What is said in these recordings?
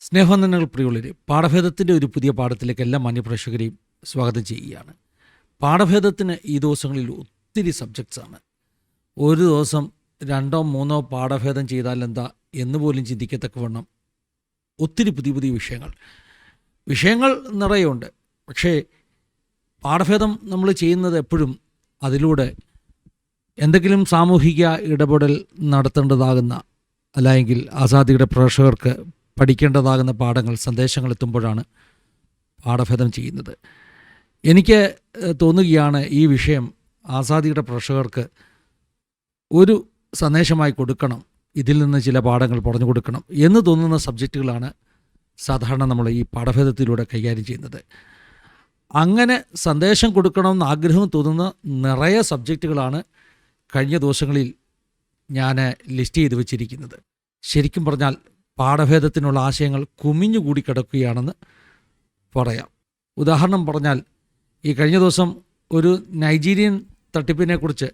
സ്നേഹവന്ദനങ്ങൾ പ്രിയുള്ളവരെ, പാഠഭേദത്തിൻ്റെ ഒരു പുതിയ പാഠത്തിലേക്ക് എല്ലാ മാന്യപ്രേക്ഷകരെയും സ്വാഗതം ചെയ്യുകയാണ്. പാഠഭേദത്തിന് ഈ ദിവസങ്ങളിൽ ഒത്തിരി സബ്ജക്ട്സാണ്. ഒരു ദിവസം 2-3 പാഠഭേദം ചെയ്താൽ എന്താ എന്ന് പോലും ചിന്തിക്കത്തക്കവണ്ണം ഒത്തിരി പുതിയ പുതിയ വിഷയങ്ങൾ നിറയുണ്ട്. പക്ഷേ പാഠഭേദം നമ്മൾ ചെയ്യുന്നത് എപ്പോഴും അതിലൂടെ എന്തെങ്കിലും സാമൂഹിക ഇടപെടൽ നടത്തേണ്ടതാകുന്ന, അല്ലെങ്കിൽ ആസാദിയുടെ പ്രേക്ഷകർക്ക് പഠിക്കേണ്ടതാകുന്ന പാഠങ്ങൾ, സന്ദേശങ്ങൾ എത്തുമ്പോഴാണ് പാഠഭേദം ചെയ്യുന്നത്. എനിക്ക് തോന്നുകയാണ് ഈ വിഷയം ആസാദിയുടെ പ്രേക്ഷകർക്ക് ഒരു സന്ദേശമായി കൊടുക്കണം, ഇതിൽ നിന്ന് ചില പാഠങ്ങൾ പറഞ്ഞു കൊടുക്കണം എന്ന് തോന്നുന്ന സബ്ജക്റ്റുകളാണ് സാധാരണ നമ്മൾ ഈ പാഠഭേദത്തിലൂടെ കൈകാര്യം ചെയ്യുന്നത്. അങ്ങനെ സന്ദേശം കൊടുക്കണമെന്ന് ആഗ്രഹം തോന്നുന്ന നിറയെ സബ്ജക്റ്റുകളാണ് കഴിഞ്ഞ ദിവസങ്ങളിൽ ഞാൻ ലിസ്റ്റ് ചെയ്ത് വച്ചിരിക്കുന്നത്. ശരിക്കും പറഞ്ഞാൽ പാഠഭേദത്തിനുള്ള ആശയങ്ങൾ കുമിഞ്ഞുകൂടി കിടക്കുകയാണെന്ന് പറയാം. ഉദാഹരണം പറഞ്ഞാൽ, ഈ കഴിഞ്ഞ ദിവസം ഒരു നൈജീരിയൻ തട്ടിപ്പിനെക്കുറിച്ച്,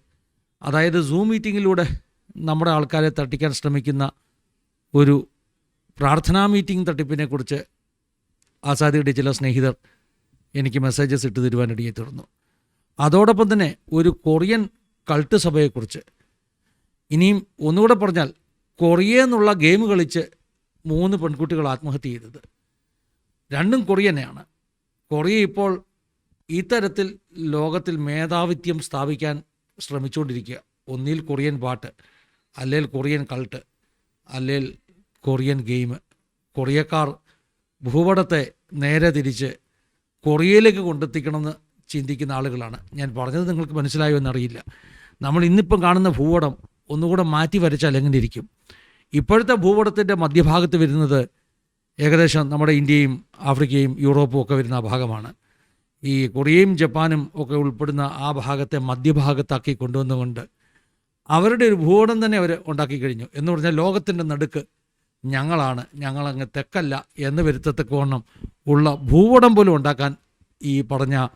അതായത് സൂം മീറ്റിങ്ങിലൂടെ നമ്മുടെ ആൾക്കാരെ തട്ടിക്കാൻ ശ്രമിക്കുന്ന ഒരു പ്രാർത്ഥനാ മീറ്റിംഗ് തട്ടിപ്പിനെക്കുറിച്ച് ആസാദിയുടെ ചില സ്നേഹിതർ എനിക്ക് മെസ്സേജസ് ഇട്ട് തരുവാനിടയെ തീർന്നു. അതോടൊപ്പം തന്നെ ഒരു കൊറിയൻ കൾട്ട് സഭയെക്കുറിച്ച്, ഇനിയും ഒന്നുകൂടെ പറഞ്ഞാൽ കൊറിയ എന്നുള്ള ഗെയിം കളിച്ച് 3 പെൺകുട്ടികൾ ആത്മഹത്യ ചെയ്തത്. രണ്ടും കൊറിയനെയാണ്. കൊറിയ ഇപ്പോൾ ഈ തരത്തിൽ ലോകത്തിൽ മേധാവിത്യം സ്ഥാപിക്കാൻ ശ്രമിച്ചുകൊണ്ടിരിക്കുക. ഒന്നിൽ കൊറിയൻ പാട്ട്, അല്ലെങ്കിൽ കൊറിയൻ കൾട്ട്, അല്ലെങ്കിൽ കൊറിയൻ ഗെയിം. കൊറിയക്കാർ ഭൂപടത്തെ നേരെ തിരിച്ച് കൊറിയയിലേക്ക് കൊണ്ടെത്തിക്കണമെന്ന് ചിന്തിക്കുന്ന ആളുകളാണ്. ഞാൻ പറഞ്ഞത് നിങ്ങൾക്ക് മനസ്സിലായോ എന്നറിയില്ല. നമ്മൾ ഇന്നിപ്പം കാണുന്ന ഭൂപടം ഒന്നുകൂടെ മാറ്റി വരച്ചാൽ എങ്ങനെ ഇരിക്കും? ഇപ്പോഴത്തെ ഭൂപടത്തിൻ്റെ മധ്യഭാഗത്ത് വരുന്നത് ഏകദേശം നമ്മുടെ ഇന്ത്യയും ആഫ്രിക്കയും യൂറോപ്പും ഒക്കെ വരുന്ന ആ ഭാഗമാണ്. ഈ കൊറിയയും ജപ്പാനും ഒക്കെ ഉൾപ്പെടുന്ന ആ ഭാഗത്തെ മധ്യഭാഗത്താക്കി കൊണ്ടുവന്നുകൊണ്ട് അവരുടെ ഒരു ഭൂപടം തന്നെ അവർ ഉണ്ടാക്കി കഴിഞ്ഞു. എന്ന് പറഞ്ഞാൽ ലോകത്തിൻ്റെ നടുക്ക് ഞങ്ങളങ്ങ് തെക്കല്ല എന്ന് വരുത്തത്തക്കവണ്ണം ഉള്ള ഭൂപടം പോലും ഉണ്ടാക്കാൻ ഈ പറഞ്ഞ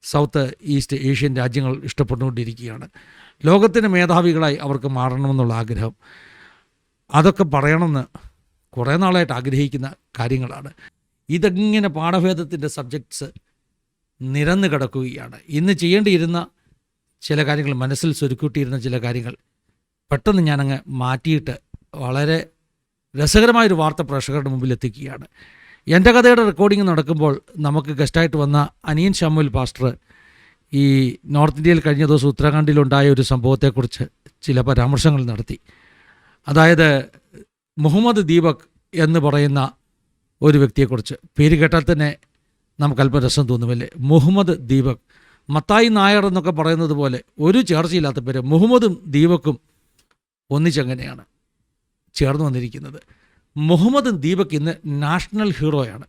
സൗത്ത് ഈസ്റ്റ് ഏഷ്യൻ രാജ്യങ്ങൾ ഇഷ്ടപ്പെട്ടുകൊണ്ടിരിക്കുകയാണ്. ലോകത്തിന് മേധാവികളായി അവർക്ക് മാറണമെന്നുള്ള ആഗ്രഹം, അതൊക്കെ പറയണമെന്ന് കുറേ നാളായിട്ട് ആഗ്രഹിക്കുന്ന കാര്യങ്ങളാണ്. ഇതെങ്ങനെ പാഠഭേദത്തിൻ്റെ സബ്ജക്ട്സ് നിരന്ന് കിടക്കുകയാണ്. ഇന്ന് ചെയ്യേണ്ടിയിരുന്ന ചില കാര്യങ്ങൾ, മനസ്സിൽ സ്വരുക്കൂട്ടിയിരുന്ന ചില കാര്യങ്ങൾ പെട്ടെന്ന് ഞാനങ്ങ് മാറ്റിയിട്ട് വളരെ രസകരമായൊരു വാർത്ത പ്രേക്ഷകരുടെ മുമ്പിൽ എത്തിക്കുകയാണ്. എൻ്റെ കഥയുടെ റെക്കോർഡിംഗ് നടക്കുമ്പോൾ നമുക്ക് ഗസ്റ്റായിട്ട് വന്ന അനിയൻ ശാമുൽ പാസ്റ്റർ ഈ നോർത്ത് ഇന്ത്യയിൽ കഴിഞ്ഞ ദിവസം ഉത്തരാഖണ്ഡിലുണ്ടായ ഒരു സംഭവത്തെക്കുറിച്ച് ചില പരാമർശങ്ങൾ നടത്തി. അതായത് മുഹമ്മദ് ദീപക് എന്ന് പറയുന്ന ഒരു വ്യക്തിയെക്കുറിച്ച്. പേര് കേട്ടാൽ തന്നെ നമുക്ക് അല്പം രസം തോന്നുമല്ലേ? മുഹമ്മദ് ദീപക്, മത്തായി നായർ എന്നൊക്കെ പറയുന്നത് പോലെ ഒരു ചേർച്ചയില്ലാത്ത പേര്. മുഹമ്മദും ദീപക്കും ഒന്നിച്ചെങ്ങനെയാണ് ചേർന്ന് വന്നിരിക്കുന്നത്? മുഹമ്മദ് ദീപക് ഇന്ന് നാഷണൽ ഹീറോയാണ്.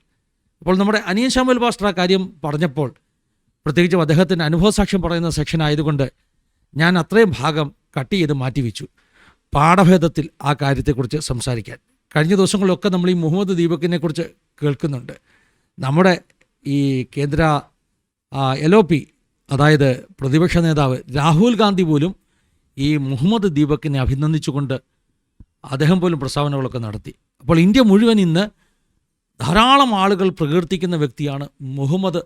അപ്പോൾ നമ്മുടെ അനിയൻ ശാമുൽ പാസ്റ്റർ ആ കാര്യം പറഞ്ഞപ്പോൾ, പ്രത്യേകിച്ചും അദ്ദേഹത്തിൻ്റെ അനുഭവസാക്ഷ്യം പറയുന്ന സെക്ഷൻ ആയതുകൊണ്ട് ഞാൻ അത്രയും ഭാഗം കട്ട് ചെയ്ത് മാറ്റിവെച്ചു, പാഠഭേദത്തിൽ ആ കാര്യത്തെക്കുറിച്ച് സംസാരിക്കാൻ. കഴിഞ്ഞ ദിവസങ്ങളിലൊക്കെ നമ്മൾ ഈ മുഹമ്മദ് ദീപക്കിനെ കുറിച്ച് കേൾക്കുന്നുണ്ട്. നമ്മുടെ ഈ കേന്ദ്ര LOP, അതായത് പ്രതിപക്ഷ നേതാവ് രാഹുൽ ഗാന്ധി പോലും ഈ മുഹമ്മദ് ദീപക്കിനെ അഭിനന്ദിച്ചുകൊണ്ട് അദ്ദേഹം പോലും പ്രസ്താവനകളൊക്കെ നടത്തി. അപ്പോൾ ഇന്ത്യ മുഴുവൻ ഇന്ന് ധാരാളം ആളുകൾ പ്രകീർത്തിക്കുന്ന വ്യക്തിയാണ് മുഹമ്മദ്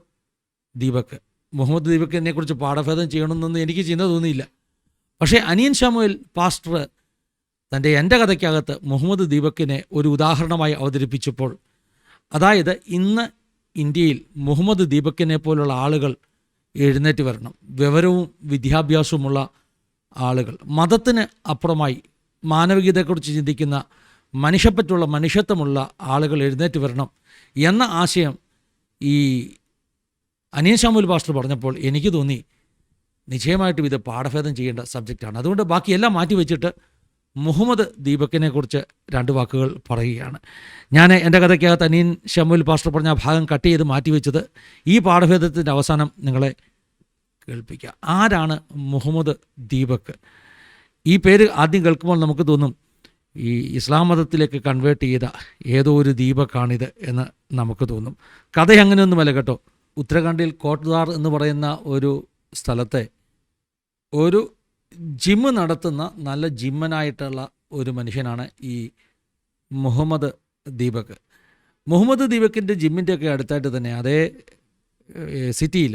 ദീപക്. മുഹമ്മദ് ദീപക്കിനെ കുറിച്ച് പാഠഭേദം ചെയ്യണമെന്നൊന്നും എനിക്ക് ചിന്ത തോന്നിയില്ല. പക്ഷേ അനിയൻ ശാമുൽ പാസ്റ്റർ തൻ്റെ എൻ്റെ കഥയ്ക്കകത്ത് മുഹമ്മദ് ദീപക്കിനെ ഒരു ഉദാഹരണമായി അവതരിപ്പിച്ചപ്പോൾ, അതായത് ഇന്ന് ഇന്ത്യയിൽ മുഹമ്മദ് ദീപക്കിനെ പോലുള്ള ആളുകൾ എഴുന്നേറ്റ് വരണം. വിവരവും വിദ്യാഭ്യാസവുമുള്ള ആളുകൾ, മതത്തിന് അപ്പുറമായി മാനവികതയെക്കുറിച്ച് ചിന്തിക്കുന്ന, മനുഷ്യപ്പറ്റുള്ള, മനുഷ്യത്വമുള്ള ആളുകൾ എഴുന്നേറ്റ് വരണം എന്ന ആശയം ഈ അനിയൻ ശാമുൽ പാസ്റ്റർ പറഞ്ഞപ്പോൾ എനിക്ക് തോന്നി നിശ്ചയമായിട്ടും ഇത് പാഠഭേദം ചെയ്യേണ്ട സബ്ജക്റ്റാണ്. അതുകൊണ്ട് ബാക്കിയെല്ലാം മാറ്റി വെച്ചിട്ട് മുഹമ്മദ് ദീപക്കിനെ കുറിച്ച് 2 വാക്കുകൾ പറയുകയാണ്. ഞാൻ എൻ്റെ കഥയ്ക്കകത്ത് അനിയൻ ശാമുൽ പാസ്റ്റർ പറഞ്ഞ ഭാഗം കട്ട് ചെയ്ത് മാറ്റിവെച്ചത് ഈ പാഠഭേദത്തിൻ്റെ അവസാനം നിങ്ങളെ കേൾപ്പിക്കുക. ആരാണ് മുഹമ്മദ് ദീപക്? ഈ പേര് ആദ്യം കേൾക്കുമ്പോൾ നമുക്ക് തോന്നും ഈ ഇസ്ലാം മതത്തിലേക്ക് കൺവേർട്ട് ചെയ്ത ഏതോ ഒരു ദീപക്കാണിത് എന്ന് നമുക്ക് തോന്നും. കഥ അങ്ങനെയൊന്നുമല്ല കേട്ടോ. ഉത്തരാഖണ്ഡിൽ കോട്ട്ദാർ എന്ന് പറയുന്ന ഒരു സ്ഥലത്തെ ഒരു ജിമ്മ് നടത്തുന്ന നല്ല ജിമ്മനായിട്ടുള്ള ഒരു മനുഷ്യനാണ് ഈ മുഹമ്മദ് ദീപക്. മുഹമ്മദ് ദീപക്കിൻ്റെ ജിമ്മിൻ്റെയൊക്കെ അടുത്തായിട്ട് തന്നെ അതേ സിറ്റിയിൽ,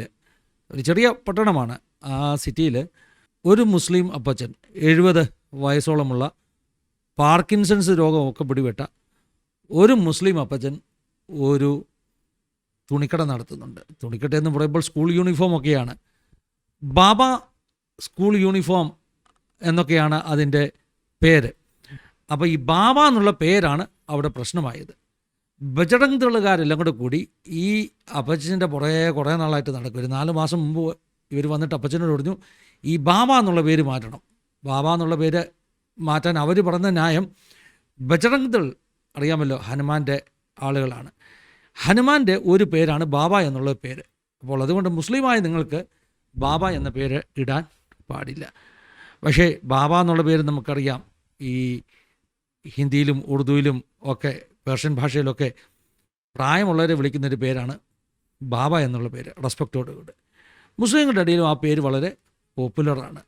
ഒരു ചെറിയ പട്ടണമാണ്, ആ സിറ്റിയിൽ ഒരു മുസ്ലിം അപ്പച്ചൻ 70 വയസ്സോളമുള്ള പാർക്കിൻസൺസ് രോഗമൊക്കെ പിടിപെട്ട ഒരു മുസ്ലിം അപ്പച്ചൻ ഒരു തുണിക്കട നടത്തുന്നുണ്ട്. തുണിക്കട എന്ന് പറയുമ്പോൾ സ്കൂൾ യൂണിഫോം ഒക്കെയാണ്, ബാബ സ്കൂൾ യൂണിഫോം എന്നൊക്കെയാണ് അതിൻ്റെ പേര്. അപ്പോൾ ഈ ബാബ എന്നുള്ള പേരാണ് അവിടെ പ്രശ്നമായത്. ബജറംഗ് ദളുകാരെല്ലാം കൂടി ഈ അപ്പച്ചൻ്റെ കുറേ നാളായിട്ട് നടക്കും. ഒരു 4 മാസം മുമ്പ് ഇവർ വന്നിട്ട് അപ്പച്ചനോട് പറഞ്ഞു ഈ ബാബ എന്നുള്ള പേര് മാറ്റണം. ബാബ എന്നുള്ള പേര് മാറ്റാൻ അവർ പറഞ്ഞ ന്യായം, ബജറംഗ് ദൾ അറിയാമല്ലോ ഹനുമാൻ്റെ ആളുകളാണ്, ഹനുമാൻ്റെ ഒരു പേരാണ് ബാബ എന്നുള്ള പേര്. അപ്പോൾ അതുകൊണ്ട് മുസ്ലിമായ നിങ്ങൾക്ക് ബാബ എന്ന പേര് ഇടാൻ പാടില്ല. പക്ഷേ ബാബ എന്നുള്ള പേര് നമുക്കറിയാം, ഈ ഹിന്ദിയിലും ഉറുദുവിലും ഒക്കെ പേർഷ്യൻ ഭാഷയിലൊക്കെ പ്രായമുള്ളവരെ വിളിക്കുന്നൊരു പേരാണ് ബാബ എന്നുള്ള പേര്, റെസ്പെക്റ്റോടുകൂടി. മുസ്ലിങ്ങളുടെ ഇടയിലും ആ പേര് വളരെ പോപ്പുലറാണ്.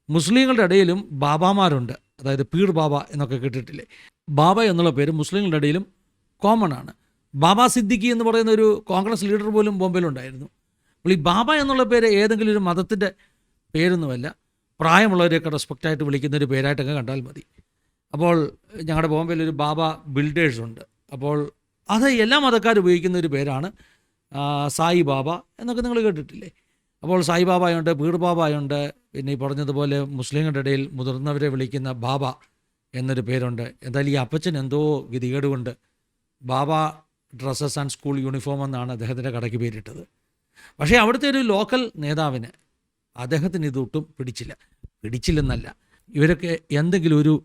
മുസ്ലിങ്ങളുടെ ഇടയിലും ബാബാമാരുണ്ട്, അതായത് പീർ ബാബ എന്നൊക്കെ കേട്ടിട്ടില്ലേ. ബാബ എന്നുള്ള പേര് മുസ്ലിങ്ങളുടെ ഇടയിലും കോമൺ ആണ്. ബാബ സിദ്ദിഖി എന്ന് പറയുന്ന ഒരു കോൺഗ്രസ് ലീഡർ പോലും ബോംബെയിലുണ്ടായിരുന്നു. അപ്പോൾ ഈ ബാബ എന്നുള്ള പേര് ഏതെങ്കിലും ഒരു മതത്തിൻ്റെ പേരൊന്നുമല്ല, പ്രായമുള്ളവരെയൊക്കെ റെസ്പെക്റ്റായിട്ട് വിളിക്കുന്നൊരു പേരായിട്ടൊക്കെ കണ്ടാൽ മതി. അപ്പോൾ ഞങ്ങളുടെ ബോംബെയിൽ ഒരു ബാബ ബിൽഡേഴ്സ് ഉണ്ട്. അപ്പോൾ അത് എല്ലാ മതക്കാരും ഉപയോഗിക്കുന്ന ഒരു പേരാണ് സായി ബാബ എന്നൊക്കെ നിങ്ങൾ കേട്ടിട്ടില്ലേ. അപ്പോൾ സായി ബാബയുണ്ട്, പീർ ബാബയുണ്ട്, പിന്നെ ഈ പറഞ്ഞതുപോലെ മുസ്ലിങ്ങളുടെ ഇടയിൽ മുതിർന്നവരെ വിളിക്കുന്ന ബാബ എന്നൊരു പേരുണ്ട്. എന്തായാലും ഈ അപ്പച്ചൻ എന്തോ ഗതികേട് കൊണ്ട് ബാബ ഡ്രസ്സസ് ആൻഡ് സ്കൂൾ യൂണിഫോം എന്നാണ് അദ്ദേഹത്തിൻ്റെ കടയ്ക്ക് പേരിട്ടത്. പക്ഷേ അവിടുത്തെ ഒരു ലോക്കൽ നേതാവിന് അദ്ദേഹത്തിന് ഇതൊട്ടും പിടിച്ചില്ലെന്നല്ല, ഇവരൊക്കെ എന്തെങ്കിലും ഒരു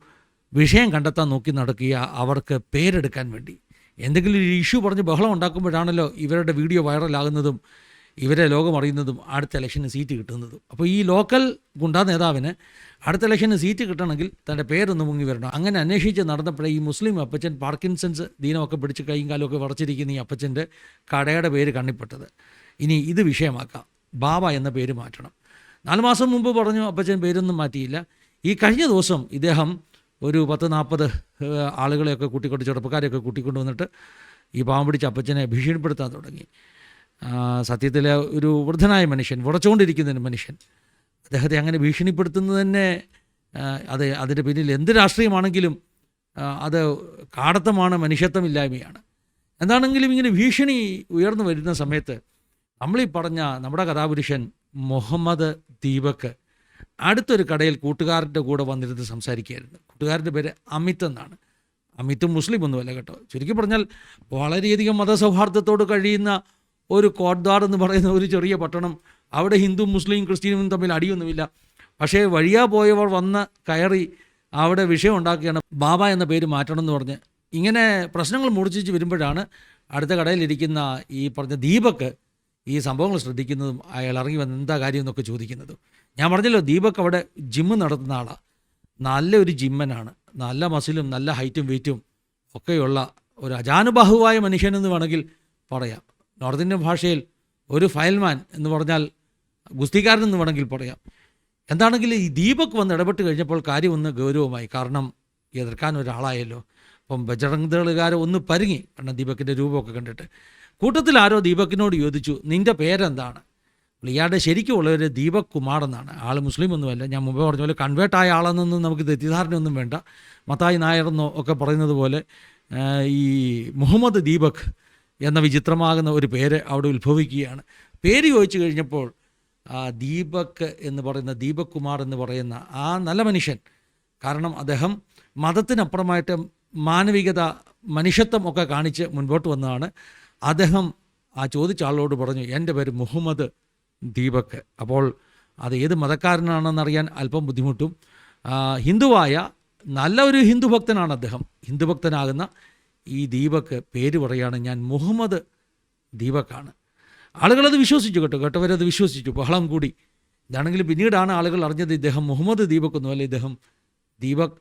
വിഷയം കണ്ടെത്താൻ നോക്കി നടക്കുക, അവർക്ക് പേരെടുക്കാൻ വേണ്ടി എന്തെങ്കിലും ഒരു ഇഷ്യൂ പറഞ്ഞ് ബഹളം ഉണ്ടാക്കുമ്പോഴാണല്ലോ ഇവരുടെ വീഡിയോ വൈറലാകുന്നതും ഇവരെ ലോകം അറിയുന്നതും അടുത്ത ഇലക്ഷന് സീറ്റ് കിട്ടുന്നതും. അപ്പോൾ ഈ ലോക്കൽ ഗുണ്ടാ നേതാവിന് അടുത്ത ഇലക്ഷന് സീറ്റ് കിട്ടണമെങ്കിൽ തൻ്റെ പേരൊന്ന് മുങ്ങി വരണം. അങ്ങനെ അന്വേഷിച്ച് നടന്നപ്പോഴേ ഈ മുസ്ലിം അപ്പച്ചൻ പാർക്കിൻസൺസ് ദീനമൊക്കെ പിടിച്ച് കൈയും കാലുമൊക്കെ വറച്ചിരിക്കുന്ന ഈ അപ്പച്ചൻ്റെ കടയുടെ പേര് കണ്ണിപ്പെട്ടത്. ഇനി ഇത് വിഷയമാക്കാം, ബാബ എന്ന പേര് മാറ്റണം. 4 മാസം മുമ്പ് പറഞ്ഞു അപ്പച്ചൻ പേരൊന്നും മാറ്റിയില്ല. ഈ കഴിഞ്ഞ ദിവസം ഇദ്ദേഹം ഒരു 10-40 ആളുകളെയൊക്കെ കൂട്ടിക്കൊണ്ട്, ചെറുപ്പക്കാരെയൊക്കെ കൂട്ടിക്കൊണ്ട് വന്നിട്ട് ഈ പാവം പിടിച്ച അപ്പച്ചനെ ഭീഷണിപ്പെടുത്താൻ തുടങ്ങി. സത്യത്തിൽ ഒരു വൃദ്ധനായ മനുഷ്യൻ, വിറച്ചുകൊണ്ടിരിക്കുന്ന മനുഷ്യൻ, അദ്ദേഹത്തെ അങ്ങനെ ഭീഷണിപ്പെടുത്തുന്നത് തന്നെ അതിൻ്റെ പിന്നിൽ എന്ത് രാഷ്ട്രീയമാണെങ്കിലും അത് കാടത്തമാണ്, മനുഷ്യത്വമില്ലായ്മയാണ്. എന്താണെങ്കിലും ഇങ്ങനെ ഭീഷണി ഉയർന്നു വരുന്ന സമയത്ത് നമ്മളീ പറഞ്ഞ നമ്മുടെ കഥാപുരുഷൻ മുഹമ്മദ് ദീപക് അടുത്തൊരു കടയിൽ കൂട്ടുകാരൻ്റെ കൂടെ വന്നിരുന്ന് സംസാരിക്കുകയായിരുന്നു. കൂട്ടുകാരൻ്റെ പേര് അമിത് എന്നാണ്. അമിത്തും മുസ്ലിം ഒന്നുമല്ല കേട്ടോ. ചുരുക്കി പറഞ്ഞാൽ വളരെയധികം മതസൗഹാർദ്ദത്തോട് കഴിയുന്ന ഒരു കോട്ട്ദ്വാർ എന്ന് പറയുന്ന ഒരു ചെറിയ പട്ടണം. അവിടെ ഹിന്ദു മുസ്ലിം ക്രിസ്ത്യനും തമ്മിൽ അടിയൊന്നുമില്ല. പക്ഷേ വഴിയാ പോയവർ വന്ന് കയറി അവിടെ വിഷയം ഉണ്ടാക്കുകയാണ്, ബാബ എന്ന പേര് മാറ്റണം എന്ന് പറഞ്ഞ്. ഇങ്ങനെ പ്രശ്നങ്ങൾ മൂർച്ഛിച്ച് വരുമ്പോഴാണ് അടുത്ത കടയിലിരിക്കുന്ന ഈ പറഞ്ഞ ദീപക് ഈ സംഭവങ്ങൾ ശ്രദ്ധിക്കുന്നതും അയാൾ ഇറങ്ങി വന്ന് എന്താ കാര്യം എന്നൊക്കെ ചോദിക്കുന്നതും. ഞാൻ പറഞ്ഞല്ലോ, ദീപക് അവിടെ ജിമ്മ് നടത്തുന്ന ആളാണ്. നല്ലൊരു ജിമ്മനാണ്, നല്ല മസിലും നല്ല ഹൈറ്റും വെയ്റ്റും ഒക്കെയുള്ള ഒരു അജാനുബാഹുവായ മനുഷ്യനെന്ന് വേണമെങ്കിൽ പറയാം. നോർത്ത് ഇന്ത്യൻ ഭാഷയിൽ ഒരു ഫയൽമാൻ എന്ന് പറഞ്ഞാൽ ഗുസ്തിക്കാരനെന്ന് വേണമെങ്കിൽ പറയാം. എന്താണെങ്കിലും ഈ ദീപക് വന്ന് ഇടപെട്ട് കഴിഞ്ഞപ്പോൾ കാര്യം ഒന്ന് ഗൗരവമായി. കാരണം എതിർക്കാൻ ഒരാളായല്ലോ. അപ്പം ബജറംഗ് ദളുകാരെ ഒന്ന് പരുങ്ങി, കാരണം ദീപകിൻ്റെ രൂപമൊക്കെ കണ്ടിട്ട്. കൂട്ടത്തിൽ ആരോ ദീപകിനോട് ചോദിച്ചു, നിൻ്റെ പേരെന്താണ്? ഇയാളുടെ ശരിക്കുമുള്ളവർ ദീപക് കുമാർ എന്നാണ്. ആൾ മുസ്ലിം ഒന്നുമല്ല. ഞാൻ മുമ്പേ പറഞ്ഞ പോലെ കൺവേർട്ടായ ആളെന്നൊന്നും നമുക്ക് തെറ്റിദ്ധാരണയൊന്നും വേണ്ട. മത്തായി നായരെന്നോ ഒക്കെ പറയുന്നത് പോലെ ഈ മുഹമ്മദ് ദീപക് എന്ന വിചിത്രമാകുന്ന ഒരു പേര് അവിടെ ഉത്ഭവിക്കുകയാണ്. പേര് ചോദിച്ചു കഴിഞ്ഞപ്പോൾ ദീപക് എന്ന് പറയുന്ന, ദീപക് കുമാർ എന്ന് പറയുന്ന ആ നല്ല മനുഷ്യൻ, കാരണം അദ്ദേഹം മതത്തിനപ്പുറമായിട്ട് മാനവികത, മനുഷ്യത്വം ഒക്കെ കാണിച്ച് മുൻപോട്ട് വന്നതാണ്. അദ്ദേഹം ആ ചോദിച്ച ആളോട് പറഞ്ഞു, എൻ്റെ പേര് മുഹമ്മദ് ദീപക്. അപ്പോൾ അത് ഏത് മതക്കാരനാണെന്നറിയാൻ അല്പം ബുദ്ധിമുട്ടും. ഹിന്ദുവായ നല്ല ഒരു ഹിന്ദു ഭക്തനാണ് അദ്ദേഹം. ഹിന്ദു ഭക്തനാകുന്ന ഈ ദീപക് പേര് പറയുകയാണ്, ഞാൻ മുഹമ്മദ് ദീപക്കാണ്. ആളുകളത് വിശ്വസിച്ചു കേട്ടവരത് വിശ്വസിച്ചു, ബഹളം കൂടി. ഇതാണെങ്കിൽ പിന്നീടാണ് ആളുകൾ അറിഞ്ഞത് ഇദ്ദേഹം മുഹമ്മദ് ദീപക് ഒന്നുമല്ല, ഇദ്ദേഹം ദീപക്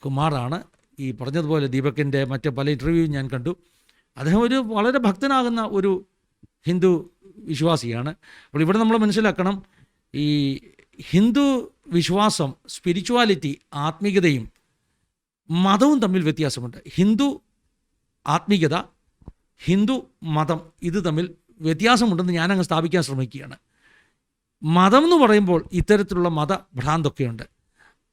കുമാറാണ്. ഈ പറഞ്ഞതുപോലെ ദീപകിൻ്റെ മറ്റ് പല ഇൻ്റർവ്യൂവും ഞാൻ കണ്ടു. അദ്ദേഹം ഒരു വളരെ ഭക്തനാകുന്ന ഒരു ഹിന്ദു വിശ്വാസിയാണ്. അപ്പോൾ ഇവിടെ നമ്മൾ മനസ്സിലാക്കണം, ഈ ഹിന്ദു വിശ്വാസം, സ്പിരിച്വാലിറ്റി, ആത്മീയതയും മതവും തമ്മിൽ വ്യത്യാസമുണ്ട്. ഹിന്ദു ആത്മീയത ഹിന്ദു മതം ഇത് തമ്മിൽ വ്യത്യാസമുണ്ടെന്ന് ഞാനങ്ങ് സ്ഥാപിക്കാൻ ശ്രമിക്കുകയാണ്. മതം എന്ന് പറയുമ്പോൾ ഇത്തരത്തിലുള്ള മതഭ്രാന്തൊക്കെയുണ്ട്.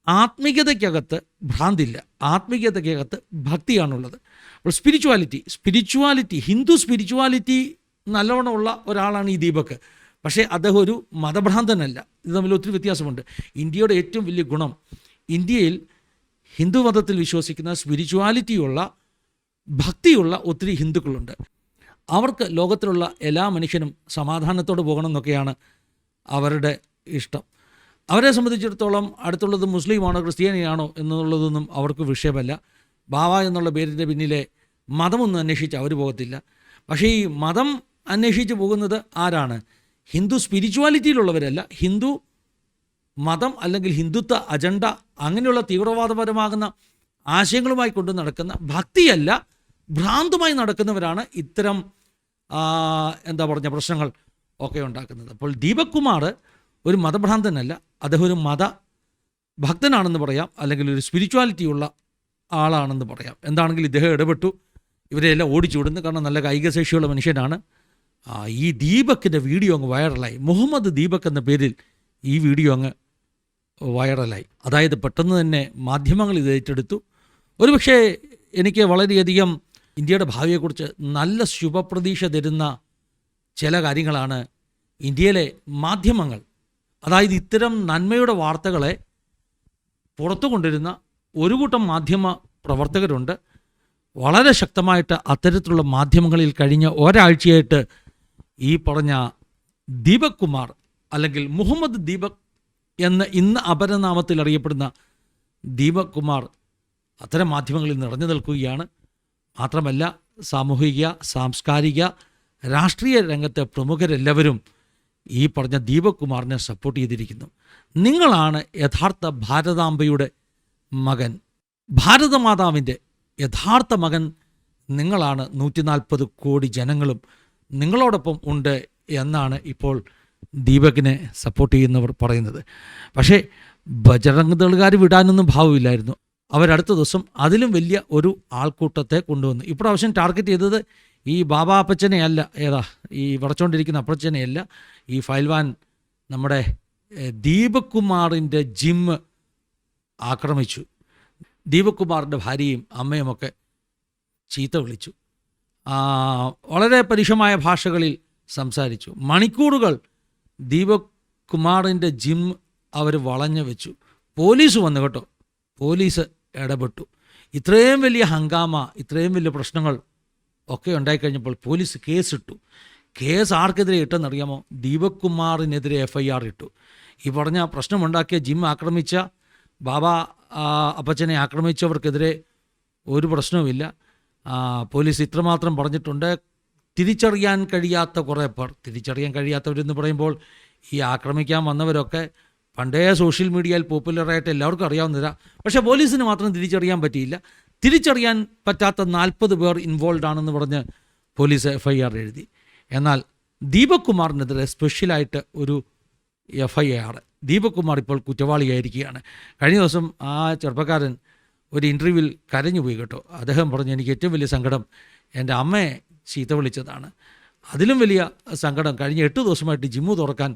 ആത്മീയതയ്ക്കകത്ത് ഭ്രാന്തില്ല, ആത്മീയതയ്ക്കകത്ത് ഭക്തിയാണുള്ളത്. അപ്പോൾ സ്പിരിച്വാലിറ്റി ഹിന്ദു സ്പിരിച്വാലിറ്റി നല്ലവണ്ണമുള്ള ഒരാളാണ് ഈ ദീപക്. പക്ഷേ അദ്ദേഹം ഒരു മതഭ്രാന്തനല്ല. ഇത് തമ്മിൽ ഒത്തിരി വ്യത്യാസമുണ്ട്. ഇന്ത്യയുടെ ഏറ്റവും വലിയ ഗുണം, ഇന്ത്യയിൽ ഹിന്ദു മതത്തിൽ വിശ്വസിക്കുന്ന സ്പിരിച്വാലിറ്റിയുള്ള ഭക്തിയുള്ള ഒത്തിരി ഹിന്ദുക്കളുണ്ട്. അവർക്ക് ലോകത്തിലുള്ള എല്ലാ മനുഷ്യനും സമാധാനത്തോടെ പോകണം എന്നൊക്കെയാണ് അവരുടെ ഇഷ്ടം. അവരെ സംബന്ധിച്ചിടത്തോളം അടുത്തുള്ളത് മുസ്ലിമാണോ ക്രിസ്ത്യാനിയാണോ എന്നുള്ളതൊന്നും അവർക്ക് വിഷയമല്ല. ബാവ എന്നുള്ള പേരിൻ്റെ പിന്നിലെ മതമൊന്നും അന്വേഷിച്ച് അവർ പോകത്തില്ല. പക്ഷേ ഈ മതം അന്വേഷിച്ച് പോകുന്നത് ആരാണ്? ഹിന്ദു സ്പിരിച്വാലിറ്റിയിലുള്ളവരല്ല. ഹിന്ദു മതം അല്ലെങ്കിൽ ഹിന്ദുത്വ അജണ്ട അങ്ങനെയുള്ള തീവ്രവാദപരമാകുന്ന ആശയങ്ങളുമായി കൊണ്ട് നടക്കുന്ന, ഭക്തിയല്ല ഭ്രാന്തുമായി നടക്കുന്നവരാണ് ഇത്തരം പ്രശ്നങ്ങൾ ഒക്കെ ഉണ്ടാക്കുന്നത്. അപ്പോൾ ദീപക് കുമാർ ഒരു മതഭ്രാന്തനല്ല, അദ്ദേഹം ഒരു മതഭക്തനാണെന്ന് പറയാം, അല്ലെങ്കിൽ ഒരു സ്പിരിച്വാലിറ്റിയുള്ള ആളാണെന്ന് പറയാം. എന്താണെങ്കിലും ഇദ്ദേഹം ഇടപെട്ടു, ഇവരെല്ലാം ഓടിച്ചുവിടുന്നു. കാരണം നല്ല കായികശേഷിയുള്ള മനുഷ്യനാണ്. ഈ ദീപക്കിൻ്റെ വീഡിയോ അങ്ങ് വൈറലായി. മുഹമ്മദ് ദീപക് എന്ന പേരിൽ ഈ വീഡിയോ അങ്ങ് വൈറലായി. അതായത് പെട്ടെന്ന് തന്നെ മാധ്യമങ്ങൾ ഇത് ഏറ്റെടുത്തു. ഒരുപക്ഷെ എനിക്ക് വളരെയധികം ഇന്ത്യയുടെ ഭാവിയെക്കുറിച്ച് നല്ല ശുഭപ്രതീക്ഷ തരുന്ന ചില കാര്യങ്ങളാണ് ഇന്ത്യയിലെ മാധ്യമങ്ങൾ, അതായത് ഇത്തരം നന്മയുടെ വാർത്തകളെ പുറത്തു കൊണ്ടുവരുന്ന ഒരു കൂട്ടം മാധ്യമ പ്രവർത്തകരുണ്ട്. വളരെ ശക്തമായിട്ട് അത്തരത്തിലുള്ള മാധ്യമങ്ങളിൽ കഴിഞ്ഞ ഒരാഴ്ചയായിട്ട് ഈ പറഞ്ഞ ദീപക് കുമാർ അല്ലെങ്കിൽ മുഹമ്മദ് ദീപക് എന്ന് ഇന്ന് അപരനാമത്തിൽ അറിയപ്പെടുന്ന ദീപക് കുമാർ അത്തരം മാധ്യമങ്ങളിൽ നിറഞ്ഞു നിൽക്കുകയാണ്. മാത്രമല്ല സാമൂഹിക, സാംസ്കാരിക, രാഷ്ട്രീയ രംഗത്തെ പ്രമുഖരെല്ലാവരും ഈ പറഞ്ഞ ദീപക് കുമാറിനെ സപ്പോർട്ട് ചെയ്തിരിക്കുന്നു. നിങ്ങളാണ് യഥാർത്ഥ ഭാരതാംബയുടെ മകൻ, ഭാരതമാതാവിൻ്റെ യഥാർത്ഥ മകൻ നിങ്ങളാണ്. 140 കോടി ജനങ്ങളും നിങ്ങളോടൊപ്പം ഉണ്ട് എന്നാണ് ഇപ്പോൾ ദീപകിനെ സപ്പോർട്ട് ചെയ്യുന്നവർ പറയുന്നത്. പക്ഷേ ബജറംഗ് ദളുകാർ വിടാനൊന്നും ഭാവമില്ലായിരുന്നു. അവരടുത്ത ദിവസം അതിലും വലിയ ഒരു ആൾക്കൂട്ടത്തെ കൊണ്ടുവന്നു. ഇപ്രാവശ്യം ടാർഗറ്റ് ചെയ്തത് ഈ ബാബ അപ്പച്ചനെയല്ല, ഈ വടച്ചുകൊണ്ടിരിക്കുന്ന അപ്പച്ചനെയല്ല, ഈ ഫൈൽവാൻ നമ്മുടെ ദീപക് കുമാറിൻ്റെ ജിം ആക്രമിച്ചു. ദീപക് കുമാറിൻ്റെ ഭാര്യയും അമ്മയുമൊക്കെ ചീത്ത വിളിച്ചു. വളരെ പരുഷമായ ഭാഷകളിൽ സംസാരിച്ചു. മണിക്കൂറുകൾ ദീപക് കുമാറിൻ്റെ ജിം അവർ വളഞ്ഞു വെച്ചു. പോലീസ് വന്നു കേട്ടോ, പോലീസ് ഇടപെട്ടു. ഇത്രയും വലിയ ഹംഗാമ, ഇത്രയും വലിയ പ്രശ്നങ്ങൾ ഒക്കെ ഉണ്ടായിക്കഴിഞ്ഞപ്പോൾ പോലീസ് കേസിട്ടു. കേസ് ആർക്കെതിരെ ഇട്ടെന്നറിയാമോ? ദീപക് കുമാറിനെതിരെ FIR ഇട്ടു. ഈ പറഞ്ഞ പ്രശ്നമുണ്ടാക്കിയ ജിം ആക്രമിച്ച, ബാബ അപ്പച്ചനെ ആക്രമിച്ചവർക്കെതിരെ ഒരു പ്രശ്നവുമില്ല. പോലീസ് ഇത്രമാത്രം പറഞ്ഞിട്ടുണ്ട്, തിരിച്ചറിയാൻ കഴിയാത്ത കുറേ പേർ, തിരിച്ചറിയാൻ കഴിയാത്തവരെന്ന് പറയുമ്പോൾ ഈ ആക്രമിക്കാൻ വന്നവരൊക്കെ പണ്ടേ സോഷ്യൽ മീഡിയയിൽ പോപ്പുലറായിട്ട് എല്ലാവർക്കും അറിയാവുന്നതാ. പക്ഷേ പോലീസിന് മാത്രം തിരിച്ചറിയാൻ പറ്റിയില്ല. തിരിച്ചറിയാൻ പറ്റാത്ത 40 പേർ ഇൻവോൾവ് ആണെന്ന് പറഞ്ഞ് പോലീസ് FIR എഴുതി. എന്നാൽ ദീപക് കുമാറിനെതിരെ സ്പെഷ്യലായിട്ട് ഒരു FIR. ദീപക് കുമാർ ഇപ്പോൾ കുറ്റവാളിയായിരിക്കുകയാണ്. കഴിഞ്ഞ ദിവസം ആ ചെറുപ്പക്കാരൻ ഒരു ഇൻ്റർവ്യൂവിൽ കരഞ്ഞുപോയി കേട്ടോ. അദ്ദേഹം പറഞ്ഞു, എനിക്ക് ഏറ്റവും വലിയ സങ്കടം എൻ്റെ അമ്മയെ ചീത്ത വിളിച്ചതാണ്. അതിലും വലിയ സങ്കടം കഴിഞ്ഞ 8 ദിവസമായിട്ട് ജിമ്മ് തുറക്കാൻ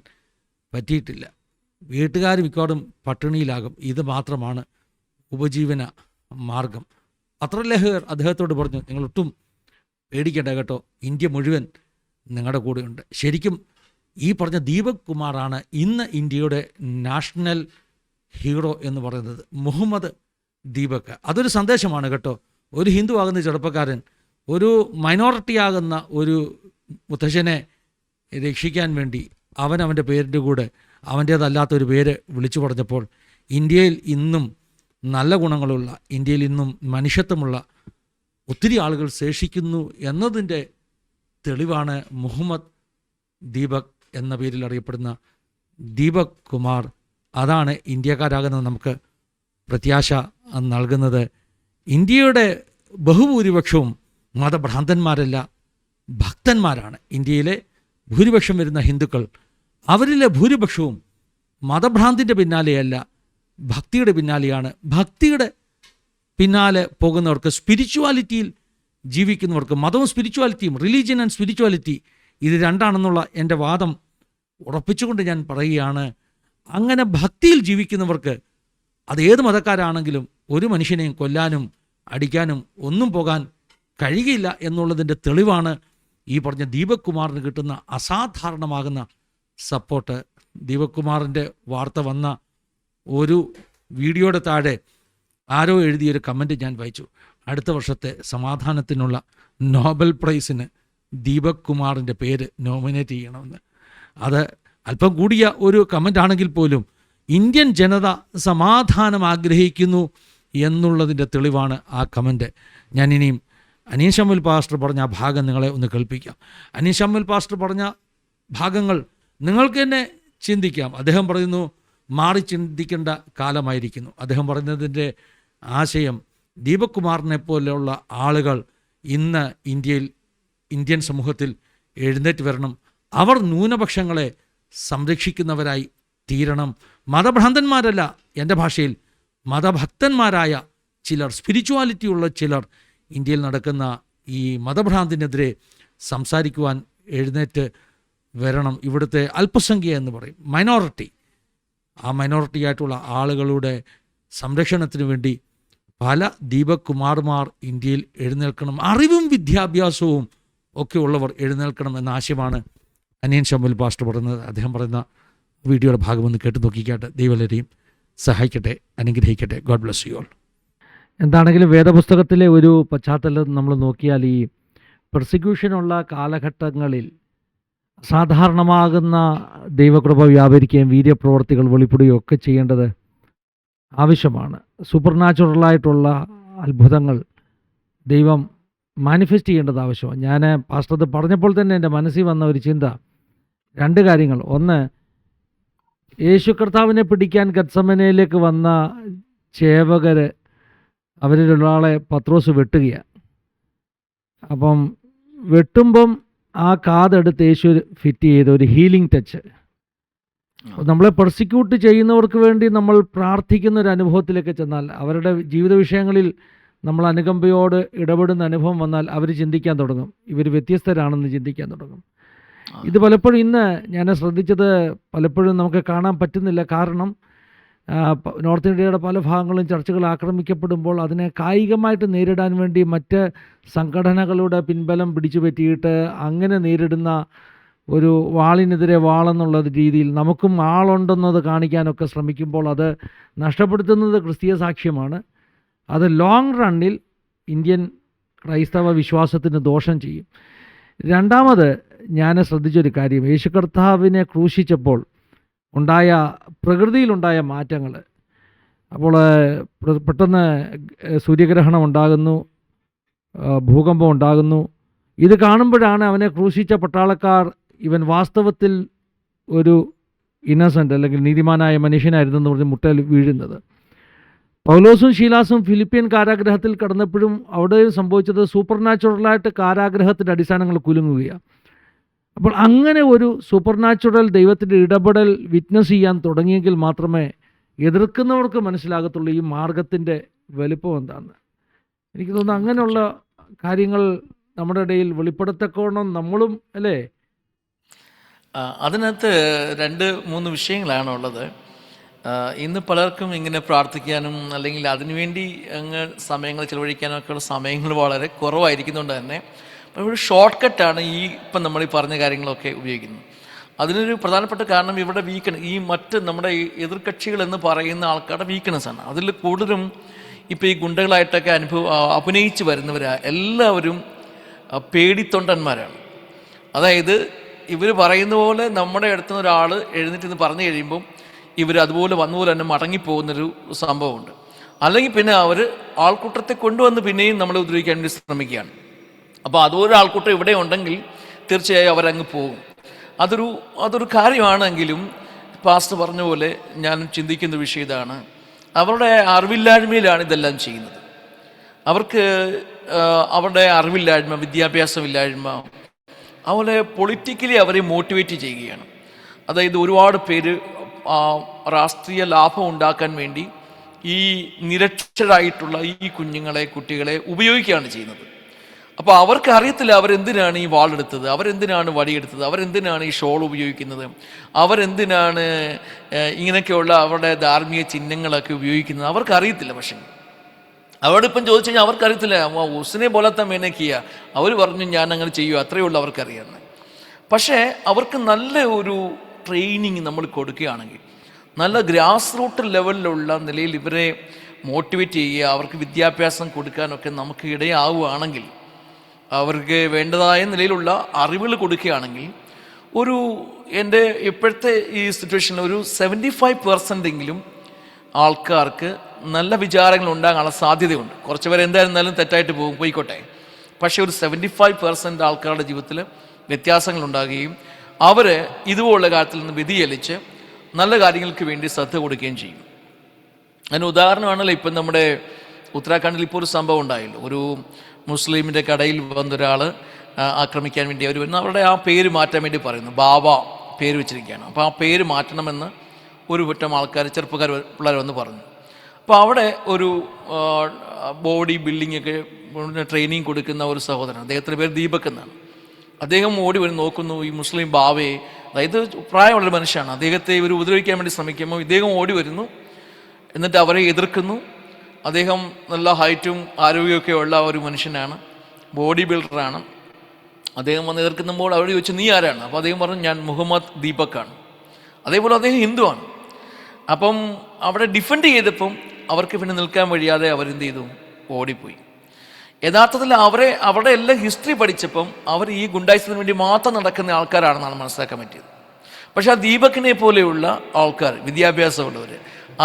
പറ്റിയിട്ടില്ല. വീട്ടുകാർ മിക്കവാറും പട്ടിണിയിലാകും. ഇത് മാത്രമാണ് ഉപജീവന മാർഗം. പത്രലേഖകർ അദ്ദേഹത്തോട് പറഞ്ഞു, നിങ്ങളൊട്ടും പേടിക്കേണ്ട കേട്ടോ, ഇന്ത്യ മുഴുവൻ നിങ്ങളുടെ കൂടെയുണ്ട്. ശരിക്കും ഈ പറഞ്ഞ ദീപക് കുമാറാണ് ഇന്ന് ഇന്ത്യയുടെ നാഷണൽ ഹീറോ എന്ന് പറയുന്നത്, മുഹമ്മദ് ദീപക്. അതൊരു സന്ദേശമാണ് കേട്ടോ. ഒരു ഹിന്ദു ആകുന്ന ചെറുപ്പക്കാരൻ ഒരു മൈനോറിറ്റി ആകുന്ന ഒരു മുത്തശ്ശനെ രക്ഷിക്കാൻ വേണ്ടി അവൻ്റെ പേരിൻ്റെ കൂടെ അവൻ്റേതല്ലാത്തൊരു പേര് വിളിച്ചു പറഞ്ഞപ്പോൾ ഇന്ത്യയിൽ ഇന്നും നല്ല ഗുണങ്ങളുള്ള, ഇന്ത്യയിൽ ഇന്നും മനുഷ്യത്വമുള്ള ഒത്തിരി ആളുകൾ ശേഷിക്കുന്നു എന്നതിൻ്റെ തെളിവാണ് മുഹമ്മദ് ദീപക് എന്ന പേരിൽ അറിയപ്പെടുന്ന ദീപക് കുമാർ. അതാണ് ഇന്ത്യക്കാരാകുന്നത് നമുക്ക് പ്രത്യാശ നൽകുന്നത്. ഇന്ത്യയുടെ ബഹുഭൂരിപക്ഷവും മതഭ്രാന്തന്മാരല്ല, ഭക്തന്മാരാണ്. ഇന്ത്യയിലെ ഭൂരിപക്ഷം വരുന്ന ഹിന്ദുക്കൾ, അവരിലെ ഭൂരിപക്ഷവും മതഭ്രാന്തിൻ്റെ പിന്നാലെയല്ല, ഭക്തിയുടെ പിന്നാലെയാണ്. ഭക്തിയുടെ പിന്നാലെ പോകുന്നവർക്ക്, സ്പിരിച്വാലിറ്റിയിൽ ജീവിക്കുന്നവർക്ക് മതവും സ്പിരിച്വാലിറ്റിയും, റിലീജിയൻ ആൻഡ് സ്പിരിച്വാലിറ്റി ഇത് രണ്ടാണെന്നുള്ള എൻ്റെ വാദം ഉറപ്പിച്ചുകൊണ്ട് ഞാൻ പറയുകയാണ്. അങ്ങനെ ഭക്തിയിൽ ജീവിക്കുന്നവർക്ക് അത് ഏത് മതക്കാരാണെങ്കിലും ഒരു മനുഷ്യനെയും കൊല്ലാനും അടിക്കാനും ഒന്നും പോകാൻ കഴിയുകയില്ല എന്നുള്ളതിൻ്റെ തെളിവാണ് ഈ പറഞ്ഞ ദീപക് കുമാറിന് കിട്ടുന്ന അസാധാരണമാകുന്ന സപ്പോർട്ട്. ദീപക് കുമാറിൻ്റെ വാർത്ത വന്ന ഒരു വീഡിയോയുടെ താഴെ ആരോ എഴുതിയൊരു കമൻറ്റ് ഞാൻ വായിച്ചു. അടുത്ത വർഷത്തെ സമാധാനത്തിനുള്ള നോബൽ പ്രൈസിന് ദീപക് കുമാറിൻ്റെ പേര് നോമിനേറ്റ് ചെയ്യണമെന്ന്. അത് അല്പം കൂടിയ ഒരു കമൻ്റ് ആണെങ്കിൽ പോലും ഇന്ത്യൻ ജനത സമാധാനം ആഗ്രഹിക്കുന്നു എന്നുള്ളതിൻ്റെ തെളിവാണ് ആ കമൻറ്റ്. ഞാനിനിയും അനീഷ് ശമ്മൽ പാസ്റ്റർ പറഞ്ഞ ആ ഭാഗം നിങ്ങളെ ഒന്ന് കേൾപ്പിക്കാം. അനീഷ് ശമ്മൽ പാസ്റ്റർ പറഞ്ഞ ഭാഗങ്ങൾ നിങ്ങൾക്ക് തന്നെ ചിന്തിക്കാം. അദ്ദേഹം പറയുന്നു മാറി ചിന്തിക്കേണ്ട കാലമായിരിക്കുന്നു. അദ്ദേഹം പറയുന്നതിൻ്റെ ആശയം ദീപക് കുമാറിനെ പോലെയുള്ള ആളുകൾ ഇന്ന് ഇന്ത്യൻ സമൂഹത്തിൽ എഴുന്നേറ്റ് വരണം. അവർ ന്യൂനപക്ഷങ്ങളെ സംരക്ഷിക്കുന്നവരായി തീരണം. മതഭ്രാന്തന്മാരല്ല, എൻ്റെ ഭാഷയിൽ മതഭക്തന്മാരായ ചിലർ, സ്പിരിച്വാലിറ്റിയുള്ള ചിലർ ഇന്ത്യയിൽ നടക്കുന്ന ഈ മതഭ്രാന്തിനെതിരെ സംസാരിക്കുവാൻ എഴുന്നേറ്റ് വരണം. ഇവിടുത്തെ അല്പസംഖ്യ എന്ന് പറയും, മൈനോറിറ്റി, ആ മൈനോറിറ്റി ആയിട്ടുള്ള ആളുകളുടെ സംരക്ഷണത്തിന് വേണ്ടി പല ദീപക് കുമാർമാർ ഇന്ത്യയിൽ എഴുന്നേൽക്കണം. അറിവും വിദ്യാഭ്യാസവും ഒക്കെ ഉള്ളവർ എഴുന്നേൽക്കണം എന്ന ആശയമാണ് അനിയൻ ശമ്മൽ പാസ്റ്റർ പറയുന്നത്. അദ്ദേഹം പറയുന്ന വീഡിയോയുടെ ഭാഗമൊന്ന് കേട്ട് നോക്കിക്കാട്ടെ. ദൈവം സഹായിക്കട്ടെ, അനുഗ്രഹിക്കട്ടെ. God bless you all. എന്താണെങ്കിലും വേദപുസ്തകത്തിലെ ഒരു പശ്ചാത്തലം നമ്മൾ നോക്കിയാൽ ഈ പെർസിക്യൂഷനുള്ള കാലഘട്ടങ്ങളിൽ അസാധാരണമാകുന്ന ദൈവകൃപ വ്യാപരിക്കുകയും വീര്യപ്രവർത്തികൾ വെളിപ്പെടുകയും ഒക്കെ ചെയ്യേണ്ടത് ആവശ്യമാണ്. സൂപ്പർ നാച്ചുറലായിട്ടുള്ള അത്ഭുതങ്ങൾ ദൈവം മാനിഫെസ്റ്റ് ചെയ്യേണ്ടത് ആവശ്യമാണ്. ഞാൻ പാസ്റ്റർ അത് പറഞ്ഞപ്പോൾ തന്നെ എൻ്റെ മനസ്സിൽ വന്ന ഒരു ചിന്ത, രണ്ട് കാര്യങ്ങൾ. ഒന്ന്, യേശു കർത്താവിനെ പിടിക്കാൻ ഗത്സമനയിലേക്ക് വന്ന ചേവകർ, അവരിലൊരാളെ പത്രോസ് വെട്ടുകയാണ്. അപ്പം വെട്ടുമ്പം ആ കാതെടുത്ത് യേശു ഫിറ്റ് ചെയ്ത ഒരു ഹീലിംഗ് ടച്ച്. നമ്മളെ പെർസിക്യൂട്ട് ചെയ്യുന്നവർക്ക് വേണ്ടി നമ്മൾ പ്രാർത്ഥിക്കുന്ന ഒരു അനുഭവത്തിലേക്ക് ചെന്നാൽ, അവരുടെ ജീവിത വിഷയങ്ങളിൽ നമ്മൾ അനുകമ്പയോട് ഇടപെടുന്ന അനുഭവം വന്നാൽ അവർ ചിന്തിക്കാൻ തുടങ്ങും, ഇവർ വ്യത്യസ്തരാണെന്ന് ചിന്തിക്കാൻ തുടങ്ങും. ഇത് പലപ്പോഴും ഇന്ന് ഞാൻ ശ്രദ്ധിച്ചത് പലപ്പോഴും നമുക്ക് കാണാൻ പറ്റുന്നില്ല. കാരണം നോർത്ത് ഇന്ത്യയുടെ പല ഭാഗങ്ങളും ചർച്ചുകൾ ആക്രമിക്കപ്പെടുമ്പോൾ അതിനെ കായികമായിട്ട് നേരിടാൻ വേണ്ടി മറ്റ് സംഘടനകളുടെ പിൻബലം പിടിച്ചു പറ്റിയിട്ട് അങ്ങനെ നേരിടുന്ന ഒരു വാളിനെതിരെ വാളെന്നുള്ള രീതിയിൽ നമുക്കും ആളുണ്ടെന്നത് കാണിക്കാനൊക്കെ ശ്രമിക്കുമ്പോൾ അത് നഷ്ടപ്പെടുത്തുന്നത് ക്രിസ്തീയ സാക്ഷ്യമാണ്. അത് ലോങ് റണ്ണിൽ ഇന്ത്യൻ ക്രൈസ്തവ വിശ്വാസത്തിന് ദോഷം ചെയ്യും. രണ്ടാമത് ഞാൻ ശ്രദ്ധിച്ചൊരു കാര്യം, യേശു കർത്താവിനെ ക്രൂശിച്ചപ്പോൾ പ്രകൃതിയിലുണ്ടായ മാറ്റങ്ങൾ. അപ്പോൾ പെട്ടെന്ന് സൂര്യഗ്രഹണം ഉണ്ടാകുന്നു, ഭൂകമ്പം ഉണ്ടാകുന്നു. ഇത് കാണുമ്പോഴാണ് അവനെ ക്രൂശിച്ച പട്ടാളക്കാർ ഇവൻ വാസ്തവത്തിൽ ഒരു ഇന്നസെൻ്റ് അല്ലെങ്കിൽ നീതിമാനായ മനുഷ്യനായിരുന്നെന്ന് പറഞ്ഞ് മുട്ടയിൽ വീഴുന്നത്. പൗലോസും ശീലാസും ഫിലിപ്പിയൻ കാരാഗ്രഹത്തിൽ കടന്നപ്പോഴും അവിടെ സംഭവിച്ചത് സൂപ്പർ നാച്ചുറലായിട്ട് കാരാഗ്രഹത്തിൻ്റെ അടിസ്ഥാനങ്ങൾ കുലുങ്ങുകയാണ്. അപ്പോൾ അങ്ങനെ ഒരു സൂപ്പർ നാച്ചുറൽ ദൈവത്തിൻ്റെ ഇടപെടൽ വിറ്റ്നസ് ചെയ്യാൻ തുടങ്ങിയെങ്കിൽ മാത്രമേ എതിർക്കുന്നവർക്ക് മനസ്സിലാകത്തുള്ളൂ ഈ മാർഗത്തിൻ്റെ വലുപ്പം എന്താണെന്ന്. എനിക്ക് തോന്നുന്നു അങ്ങനെയുള്ള കാര്യങ്ങൾ നമ്മുടെ ഇടയിൽ വെളിപ്പെടുത്തക്കോണം നമ്മളും, അല്ലേ? അതിനകത്ത് 2-3 വിഷയങ്ങളാണ് ഉള്ളത്. ഇന്ന് പലർക്കും ഇങ്ങനെ പ്രാർത്ഥിക്കാനും അല്ലെങ്കിൽ അതിനുവേണ്ടി സമയങ്ങൾ ചിലവഴിക്കാനും ഒക്കെയുള്ള സമയങ്ങൾ വളരെ കുറവായിരിക്കുന്നതുകൊണ്ട് തന്നെ ഒരു ഷോർട്ട് കട്ടാണ് ഇപ്പം നമ്മൾ ഈ പറഞ്ഞ കാര്യങ്ങളൊക്കെ ഉപയോഗിക്കുന്നത്. അതിനൊരു പ്രധാനപ്പെട്ട കാരണം ഇവിടെ മറ്റ് നമ്മുടെ എതിർകക്ഷികൾ എന്ന് പറയുന്ന ആൾക്കാരുടെ വീക്ക്നെസ്സാണ്. അതിൽ കൂടുതലും ഇപ്പോൾ ഈ ഗുണ്ടകളായിട്ടൊക്കെ അഭിനയിച്ച് എല്ലാവരും പേടിത്തൊണ്ടന്മാരാണ്. അതായത് ഇവർ പറയുന്ന പോലെ നമ്മുടെ അടുത്തുനിന്ന് ഒരാൾ എഴുന്നേറ്റ് എന്ന് പറഞ്ഞു കഴിയുമ്പം ഇവർ അതുപോലെ വന്നപോലെ തന്നെ മടങ്ങിപ്പോകുന്നൊരു സംഭവമുണ്ട്. അല്ലെങ്കിൽ പിന്നെ അവർ ആൾക്കൂട്ടത്തെ കൊണ്ടുവന്ന് പിന്നെയും നമ്മളെ ഉപദ്രവിക്കാൻ വേണ്ടി ശ്രമിക്കുകയാണ്. അപ്പോൾ അതുപോലെ ആൾക്കൂട്ടം ഇവിടെ ഉണ്ടെങ്കിൽ തീർച്ചയായും അവരങ്ങ് പോകും. അതൊരു കാര്യമാണെങ്കിലും പാസ്റ്റർ പറഞ്ഞ പോലെ ഞാൻ ചിന്തിക്കുന്ന വിഷയം ഇതാണ്, അവരുടെ അറിവില്ലായ്മയിലാണ് ഇതെല്ലാം ചെയ്യുന്നത്. അവർക്ക് അവരുടെ അറിവില്ലായ്മ, വിദ്യാഭ്യാസമില്ലായ്മ, അതുപോലെ പൊളിറ്റിക്കലി അവരെ മോട്ടിവേറ്റ് ചെയ്യുകയാണ്. അതായത് ഒരുപാട് പേര് രാഷ്ട്രീയ ലാഭം ഉണ്ടാക്കാൻ വേണ്ടി ഈ നിരക്ഷരായിട്ടുള്ള ഈ കുട്ടികളെ ഉപയോഗിക്കുകയാണ് ചെയ്യുന്നത്. അപ്പോൾ അവർക്ക് അറിയത്തില്ല അവരെന്തിനാണ് ഈ വാളെടുത്തത്, അവരെന്തിനാണ് വടിയെടുത്തത്, അവരെന്തിനാണ് ഈ ഷോൾ ഉപയോഗിക്കുന്നത്, അവരെന്തിനാണ് ഇങ്ങനെയൊക്കെയുള്ള അവരുടെ ധാർമ്മിക ചിഹ്നങ്ങളൊക്കെ ഉപയോഗിക്കുന്നത്, അവർക്കറിയത്തില്ല. പക്ഷേ അവരോടിപ്പം ചോദിച്ചു കഴിഞ്ഞാൽ അവർക്കറിയത്തില്ല. ഉസ്നെ പോലത്തെ മേനക്കിയ അവർ പറഞ്ഞു ഞാൻ അങ്ങനെ ചെയ്യുക, അത്രയേ ഉള്ളൂ അവർക്കറിയാമെന്ന്. പക്ഷേ അവർക്ക് നല്ല ഒരു ട്രെയിനിങ് നമ്മൾ കൊടുക്കുകയാണെങ്കിൽ, നല്ല ഗ്രാസ് റൂട്ട് ലെവലിലുള്ള നിലയിൽ ഇവരെ മോട്ടിവേറ്റ് ചെയ്യുക, അവർക്ക് വിദ്യാഭ്യാസം കൊടുക്കാനൊക്കെ നമുക്ക് ഇടയാവുകയാണെങ്കിൽ, അവർക്ക് വേണ്ടതായ നിലയിലുള്ള അറിവുകൾ കൊടുക്കുകയാണെങ്കിൽ, ഒരു എൻ്റെ ഇപ്പോഴത്തെ ഈ സിറ്റുവേഷനിൽ ഒരു 75% ആൾക്കാർക്ക് നല്ല വിചാരങ്ങൾ ഉണ്ടാകാനുള്ള സാധ്യതയുണ്ട്. കുറച്ച് പേർ എന്തായിരുന്നാലും തെറ്റായിട്ട് പോയിക്കോട്ടെ. പക്ഷേ ഒരു 75% ആൾക്കാരുടെ ജീവിതത്തിൽ വ്യത്യാസങ്ങൾ ഉണ്ടാകുകയും അവർ ഇതുപോലുള്ള കാര്യത്തിൽ നിന്ന് വ്യതിചലിച്ച് നല്ല കാര്യങ്ങൾക്ക് വേണ്ടി ശ്രദ്ധ കൊടുക്കുകയും ചെയ്യും. അതിന് ഉദാഹരണമാണല്ലോ ഇപ്പം നമ്മുടെ ഉത്തരാഖണ്ഡിൽ ഇപ്പോൾ ഒരു സംഭവം ഉണ്ടായല്ലോ. ഒരു മുസ്ലിമിൻ്റെ കടയിൽ വന്നൊരാൾ ആക്രമിക്കാൻ വേണ്ടി അവർ വരുന്നു. അവരുടെ ആ പേര് മാറ്റാൻ വേണ്ടി പറയുന്നു. ബാബ പേര് വെച്ചിരിക്കുകയാണ്. അപ്പോൾ ആ പേര് മാറ്റണമെന്ന് ഒരു കൂട്ടം ആൾക്കാർ, ചെറുപ്പക്കാർ, പിള്ളേർ വന്ന് പറഞ്ഞു. അപ്പോൾ അവിടെ ഒരു ബോഡി ബിൽഡിംഗ് ഒക്കെ ട്രെയിനിങ് കൊടുക്കുന്ന ഒരു സഹോദരൻ, അദ്ദേഹത്തിൻ്റെ പേര് ദീപക് എന്നാണ്. അദ്ദേഹം ഓടി വന്ന് നോക്കുന്നു ഈ മുസ്ലിം ബാവയെ, അതായത് പ്രായമുള്ളൊരു മനുഷ്യനാണ്. അദ്ദേഹത്തെ ഇവർ ഉപദ്രവിക്കാൻ വേണ്ടി ശ്രമിക്കുമ്പോൾ ഇദ്ദേഹം ഓടി വരുന്നു, എന്നിട്ട് അവരെ എതിർക്കുന്നു. അദ്ദേഹം നല്ല ഹൈറ്റും ആരോഗ്യമൊക്കെ ഉള്ള ഒരു മനുഷ്യനാണ്, ബോഡി ബിൽഡറാണ്. അദ്ദേഹം വന്ന് എതിർക്കുമ്പോൾ അവർ ചോദിച്ചു നീ ആരാണ്? അപ്പോൾ അദ്ദേഹം പറഞ്ഞു ഞാൻ മുഹമ്മദ് ദീപക്കാണ്. അതേപോലെ അദ്ദേഹം ഹിന്ദുവാണ്. അപ്പം അവിടെ ഡിഫെൻഡ് ചെയ്തപ്പം അവർക്ക് പിന്നെ നിൽക്കാൻ വഴിയാതെ അവരെന്ത് ചെയ്തു? ഓടിപ്പോയി. യഥാർത്ഥത്തിൽ അവരുടെ എല്ലാം ഹിസ്റ്ററി പഠിച്ചപ്പം അവർ ഈ ഗുണ്ടായിസത്തിന് വേണ്ടി മാത്രം നടക്കുന്ന ആൾക്കാരാണെന്നാണ് മനസ്സിലാക്കാൻ പറ്റിയത്. പക്ഷെ ആ ദീപകിനെ പോലെയുള്ള ആൾക്കാർ, വിദ്യാഭ്യാസമുള്ളവർ,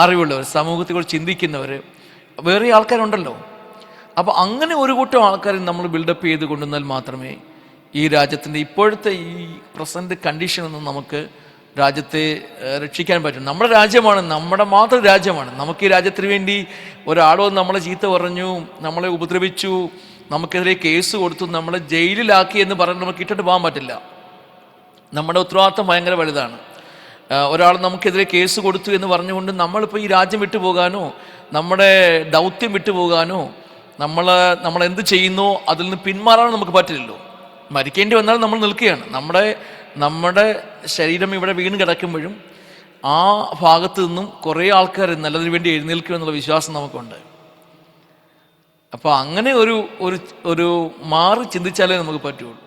അറിവുള്ളവർ, സമൂഹത്തെക്കുറിച്ച് ചിന്തിക്കുന്നവർ, വേറെ ആൾക്കാരുണ്ടല്ലോ. അപ്പോൾ അങ്ങനെ ഒരു കൂട്ടം ആൾക്കാരെ നമ്മൾ ബിൽഡപ്പ് ചെയ്ത് കൊണ്ടുവന്നാൽ മാത്രമേ ഈ രാജ്യത്തിൻ്റെ ഇപ്പോഴത്തെ ഈ പ്രസൻറ്റ് കണ്ടീഷനൊന്നും നമുക്ക് രാജ്യത്തെ രക്ഷിക്കാൻ പറ്റും. നമ്മുടെ രാജ്യമാണ്, നമ്മുടെ മാത്രം രാജ്യമാണ്. നമുക്ക് ഈ രാജ്യത്തിന് വേണ്ടി ഒരാളോ നമ്മളെ ചീത്ത പറഞ്ഞു, നമ്മളെ ഉപദ്രവിച്ചു, നമുക്കെതിരെ കേസ് കൊടുത്തു, നമ്മളെ ജയിലിലാക്കി എന്ന് പറഞ്ഞ് നമുക്ക് ഇട്ടിട്ട് പോകാൻ പറ്റില്ല. നമ്മുടെ ഉത്തരവാദിത്തം ഭയങ്കര വലുതാണ്. ഒരാൾ നമുക്കെതിരെ കേസ് കൊടുത്തു എന്ന് പറഞ്ഞുകൊണ്ട് നമ്മളിപ്പോൾ ഈ രാജ്യം വിട്ടുപോകാനോ നമ്മുടെ ദൗത്യം വിട്ടുപോകാനോ നമ്മളെന്ത് ചെയ്യുന്നോ അതിൽ നിന്ന് പിന്മാറാനോ നമുക്ക് പറ്റില്ലല്ലോ. മരിക്കേണ്ടി വന്നാൽ നമ്മൾ നിൽക്കുകയാണ്. നമ്മുടെ ശരീരം ഇവിടെ വീണ് കിടക്കുമ്പോഴും ആ ഭാഗത്തു നിന്നും കുറേ ആൾക്കാർ നല്ലതിന് വേണ്ടി എഴുന്നേൽക്കുമെന്നുള്ള വിശ്വാസം നമുക്കുണ്ട്. അപ്പോൾ അങ്ങനെ ഒരു മാറി ചിന്തിച്ചാലേ നമുക്ക് പറ്റുള്ളൂ.